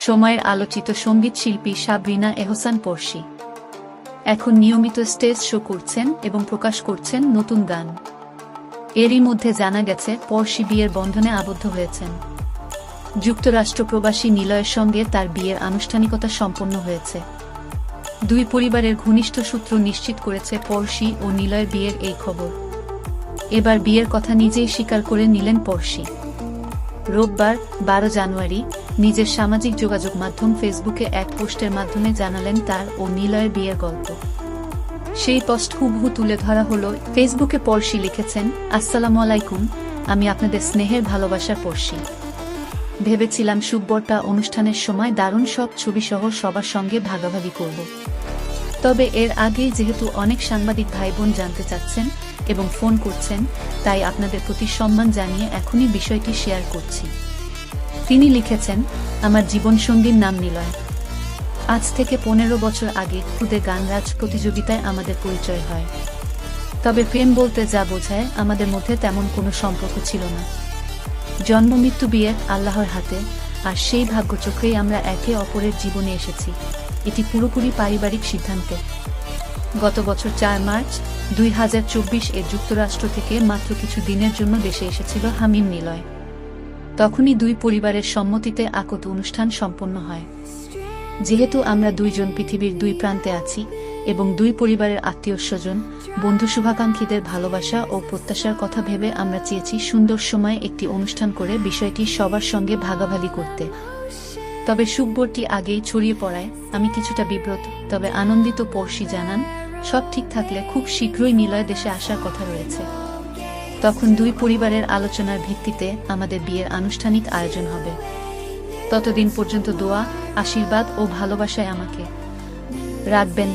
সময়ের আলোচিত সঙ্গীত শিল্পী সাবরিনা এহসান পরশী এখন নিয়মিত স্টেজ শো করছেন এবং প্রকাশ করছেন নতুন গান। এরই মধ্যে জানা গেছে পরশী বিয়ের বন্ধনে আবদ্ধ হয়েছেন। যুক্তরাষ্ট্র প্রবাসী নিলয়ের সঙ্গে তার বিয়ের আনুষ্ঠানিকতা সম্পন্ন হয়েছে। দুই পরিবারের ঘনিষ্ঠ সূত্র নিশ্চিত করেছে পরশী ও নিলয়ের বিয়ের এই খবর। এবার বিয়ের কথা নিজেই স্বীকার করে নিলেন পরশী। রোববার 12 জানুয়ারি নিজের সামাজিক যোগাযোগ মাধ্যম ফেসবুকে এক পোস্টের মাধ্যমে জানালেন তার ও নিলয়ের বিয়ের গল্প। সেই পোস্ট হুবহু তুলে ধরা হলো। ফেসবুকে পরশী লিখেছেন, আসসালামু আলাইকুম, আমি আপনাদের স্নেহের ভালোবাসার পরশী। ভেবেছিলাম সুব্বরটা অনুষ্ঠানের সময় দারুণ সব ছবিসহ সবার সঙ্গে ভাগাভাগি করব। তবে এর আগেই যেহেতু অনেক সাংবাদিক ভাই বোন জানতে চাচ্ছেন এবং ফোন করছেন, তাই আপনাদের প্রতি সম্মান জানিয়ে এখনই বিষয়টি শেয়ার করছি। তিনি লিখেছেন, আমার জীবনসঙ্গীর নাম নিলয়। আজ থেকে 15 বছর আগে খুদে গান রাজ প্রতিযোগিতায় আমাদের পরিচয় হয়। তবে প্রেম বলতে যা বোঝায় আমাদের মধ্যে তেমন কোনো সম্পর্ক ছিল না। জন্ম মৃত্যু বিয়ে আল্লাহর হাতে, আর সেই ভাগ্যচক্রেই আমরা একে অপরের জীবনে এসেছি। এটি পুরোপুরি পারিবারিক সিদ্ধান্ত। গত বছর 4 মার্চ 2024 যুক্তরাষ্ট্র থেকে মাত্র কিছু দিনের জন্য দেশে এসেছিল হামিম নিলয়। তখনই দুই পরিবারের সম্মতিতে আকত অনুষ্ঠান সম্পন্ন হয়। যেহেতু আমরা দুইজন পৃথিবীর দুই প্রান্তে আছি এবং দুই পরিবারের আত্মীয় স্বজন, বন্ধু শুভাকাঙ্ক্ষীদের ভালোবাসা ও প্রত্যাশার কথা ভেবে আমরা চেয়েছি সুন্দর সময়ে একটি অনুষ্ঠান করে বিষয়টি সবার সঙ্গে ভাগাভাগি করতে। তবে সুখবরটি আগেই ছড়িয়ে পড়ায় আমি কিছুটা বিব্রত, তবে আনন্দিত। পরশী জানান, সব ঠিক থাকলে খুব শীঘ্রই নিলয় দেশে আসার কথা রয়েছে। তখন দুই পরিবারের আলোচনার ভিত্তিতে আমাদের বিয়ের আনুষ্ঠানিক আয়োজন হবে। ততদিন পর্যন্ত দোয়া, আশীর্বাদ ও ভালোবাসায় আমাকে রাখবেন।